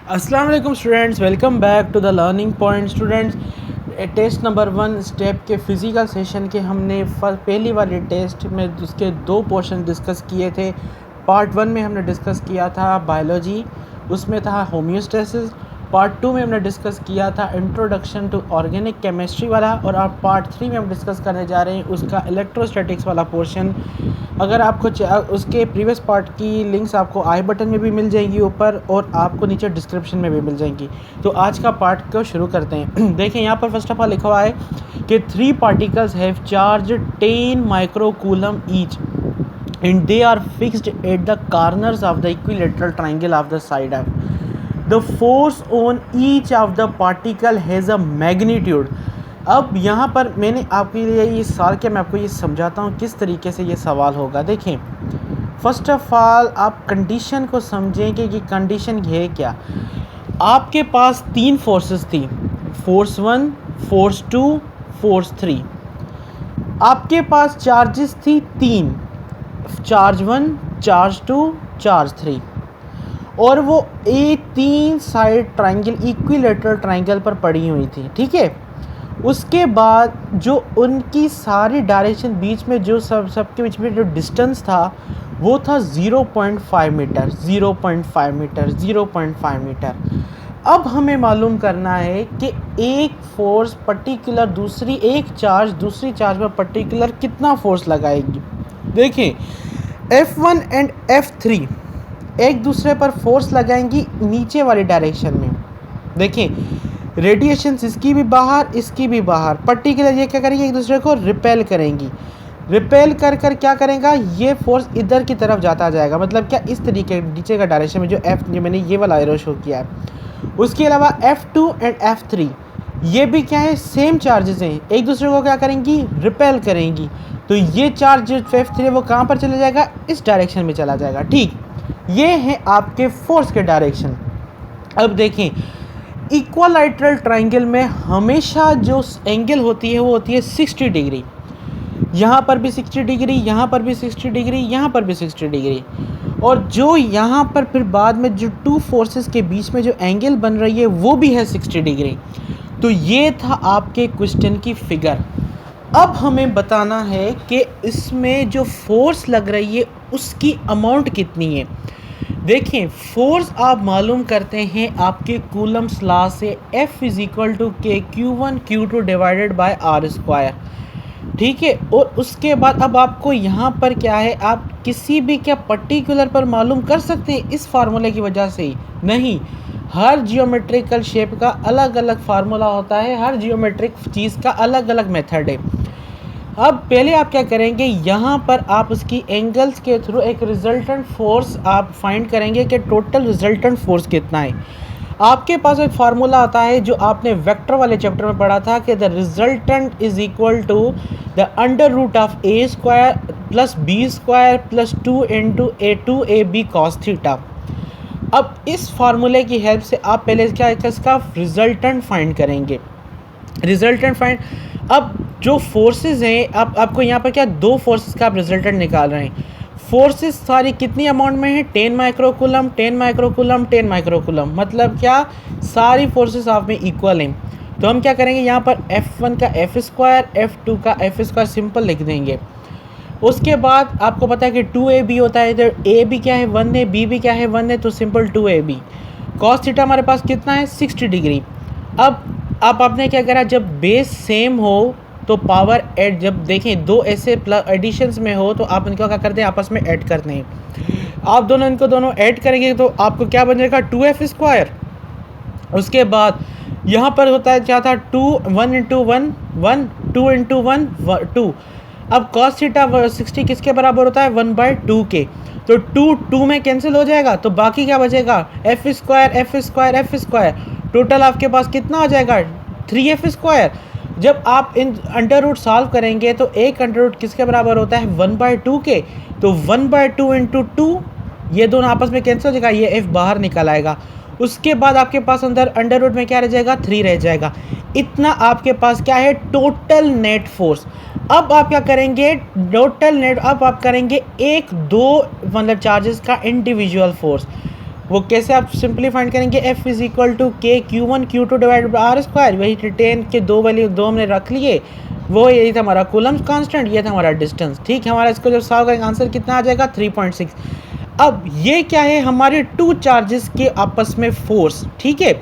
अस्सलाम वालेकुम students, welcome back to the learning point. Students, test number 1 step के physical session के हमने पहली वाली टेस्ट में उसके दो पोर्शन डिस्कस किए थे। पार्ट 1 में हमने डिस्कस किया था बायोलॉजी, उसमें था होम्योस्टेसिस। पार्ट 2 में हमने डिस्कस किया था इंट्रोडक्शन टू ऑर्गेनिक केमिस्ट्री वाला, और अब पार्ट 3 में हम डिस्कस करने जा रहे हैं उसका इलेक्ट्रोस्टैटिक्स वाला पोर्शन। अगर आपको उसके प्रीवियस पार्ट की लिंक्स आपको आई बटन में भी मिल जाएंगी ऊपर, और आपको नीचे डिस्क्रिप्शन में भी मिल जाएंगी। तो आज का पार्ट को शुरू करते हैं। देखें यहाँ पर फर्स्ट ऑफ ऑल लिखा हुआ है कि 3 particles have charge 10 microcoulomb each and they are fixed at the corners of the equilateral triangle of the side of the force on each of the particle has a magnitude। अब यहाँ पर मैंने आपके लिए ये सवाल किया, मैं आपको ये समझाता हूँ किस तरीके से ये सवाल होगा। देखें, फर्स्ट ऑफ ऑल आप कंडीशन को समझेंगे कि कंडीशन ये है क्या। आपके पास 3 फोर्सेस थी, फोर्स 1, फोर्स 2, फोर्स 3। आपके पास चार्जेस थी 3, चार्ज 1, चार्ज 2, चार्ज 3, और वो 3 साइड ट्रायंगल इक्विलेटरल ट्रायंगल पर पड़ी हुई थी। ठीक है, उसके बाद जो उनकी सारी डायरेक्शन बीच में जो सबके बीच में जो डिस्टेंस था वो था 0.5 मीटर, 0.5 मीटर, 0.5 मीटर। अब हमें मालूम करना है कि एक फोर्स पर्टिकुलर एक चार्ज दूसरी चार्ज पर पर्टिकुलर कितना फोर्स लगाएगी। देखें, F1 एंड F3 एक दूसरे पर फोर्स लगाएंगी नीचे वाली डायरेक्शन में। देखें, रेडिएशंस इसकी भी बाहर, इसकी भी बाहर, पर्टिकुलर ये क्या करेंगी, एक दूसरे को रिपेल करेंगी। रिपेल कर क्या करेगा, ये फोर्स इधर की तरफ जाता जाएगा। मतलब क्या, इस तरीके नीचे का डायरेक्शन में जो मैंने ये वाला एरो शो किया है। उसके अलावा F2 एंड F3 ये भी क्या है, सेम चार्जेस हैं, एक दूसरे को क्या करेंगी, रिपेल करेंगी। तो ये चार्ज जो F3 वो कहाँ पर चला जाएगा, इस डायरेक्शन में चला जाएगा। ठीक, ये है आपके फोर्स के डायरेक्शन। अब देखें, इक्विलैटरल ट्रायंगल में हमेशा जो एंगल होती है वो होती है 60 डिग्री। यहाँ पर भी 60 डिग्री, यहाँ पर भी 60 डिग्री, यहाँ पर भी 60 डिग्री। और जो यहाँ पर फिर बाद में जो 2 फोर्सेस के बीच में जो एंगल बन रही है वो भी है 60 डिग्री। तो ये था आपके क्वेश्चन की फिगर। अब हमें बताना है कि इसमें जो फोर्स लग रही है उसकी अमाउंट कितनी है। देखिए, फोर्स आप मालूम करते हैं आपके कूलम्स लॉ से, F = K Q1 Q2 divided by R square. ठीक है, और उसके बाद अब आपको यहाँ पर क्या है, आप किसी भी क्या पर्टिकुलर पर मालूम कर सकते हैं इस फार्मूले की वजह से ही नहीं। हर जियोमेट्रिकल शेप का अलग अलग फार्मूला होता है, हर जियोमेट्रिक चीज़ का अलग अलग मेथड है। अब पहले आप क्या करेंगे, यहाँ पर आप उसकी एंगल्स के थ्रू एक रिजल्टेंट फोर्स आप फाइंड करेंगे कि टोटल रिजल्टेंट फोर्स कितना है। आपके पास एक फार्मूला आता है जो आपने वेक्टर वाले चैप्टर में पढ़ा था कि the resultant is equal to the under root of a square plus b square plus 2 into a2ab cos theta. अब इस फार्मूले की हेल्प से आप पहले क्या इसका रिजल्टेंट फाइंड करेंगे। रिजल्टेंट फाइंड, अब जो फोर्सेस हैं, आपको यहाँ पर क्या 2 फोर्सेस का आप रिजल्टेंट निकाल रहे हैं। फोर्सेस सारी कितनी अमाउंट में है, 10 माइक्रोकूलम, 10 माइक्रोकूलम, 10 माइक्रोकूलम। मतलब क्या, सारी फोर्सेस आप में इक्वल हैं। तो हम क्या करेंगे, यहाँ पर F1 का F स्क्वायर, F2 का F स्क्वायर सिंपल लिख देंगे। उसके बाद आपको पता है कि 2ab होता है, इधर a भी क्या है 1 है, b भी क्या है 1 है, तो सिंपल 2ab। कॉस थीटा हमारे पास कितना है 60 डिग्री। अब आपने क्या करा, जब बेस सेम हो तो पावर ऐड, जब देखें 2 ऐसे प्लस एडिशंस में हो तो आप इनको क्या करते हैं, आपस में ऐड करते हैं। आप दोनों इनको दोनों ऐड करेंगे तो आपको क्या बन जाएगा 2f स्क्वायर। उसके बाद यहाँ पर होता है क्या था 2 1 इंटू 1 1 2 इंटू 1 2। अब कॉस थीटा 60 किसके बराबर होता है 1/2 के। तो 2 में कैंसिल हो जाएगा, तो बाकी क्या बचेगा f square f square f square. Total आपके पास कितना आ जाएगा 3f स्क्वायर। जब आप इन अंडर रूट सॉल्व करेंगे तो एक अंडर रूट किसके बराबर होता है 1/2 के। तो 1/2 इंटू 2, ये दोनों आपस में कैंसिल हो जाएगा, ये f बाहर निकल आएगा। उसके बाद आपके पास अंदर अंडर रूट में क्या रह जाएगा 3 रह जाएगा। इतना आपके पास क्या है टोटल नेट फोर्स। अब आप क्या करेंगे, टोटल नेट अब आप करेंगे 1 2 मतलब चार्जेस का इंडिविजुअल फोर्स। वो कैसे आप सिंपली फाइंड करेंगे, F is equal to k Q1 Q2 divide by r square, वही रिटेन के दो वैल्यू दो हमने रख लिए, वो यही था हमारा कूलम्स कांस्टेंट, ये था हमारा डिस्टेंस। ठीक है, हमारा इसको जब सॉल्व करेंगे आंसर कितना आ जाएगा 3.6। अब ये क्या है, हमारे टू चार्जेस के आपस में फोर्स। ठीक है,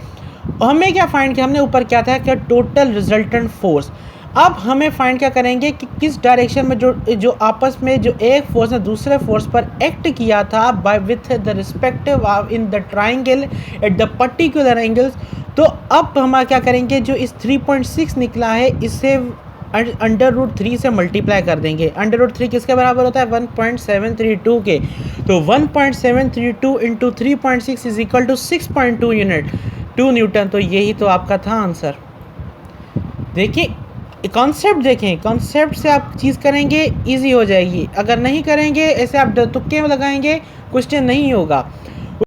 हमें क्या फाइंड किया, हमने ऊपर क्या था कि टोटल रिजल्टेंट फोर्स। अब हमें फाइंड क्या करेंगे कि किस डायरेक्शन में जो आपस में जो एक फोर्स ने दूसरे फोर्स पर एक्ट किया था by with the respective in the triangle at the particular angles. तो अब हम क्या करेंगे, जो इस 3.6 निकला है इसे √3 से मल्टीप्लाई कर देंगे। √3 किसके बराबर होता है, 1.732 के। तो 1.732 into 3.6 is equal to 6.2 unit 2 newton. तो यही तो आपका था आंसर। देखिए कॉन्सेप्ट देखें, कॉन्सेप्ट से आप चीज़ करेंगे इजी हो जाएगी, अगर नहीं करेंगे ऐसे आप तुक्के में लगाएंगे क्वेश्चन नहीं होगा।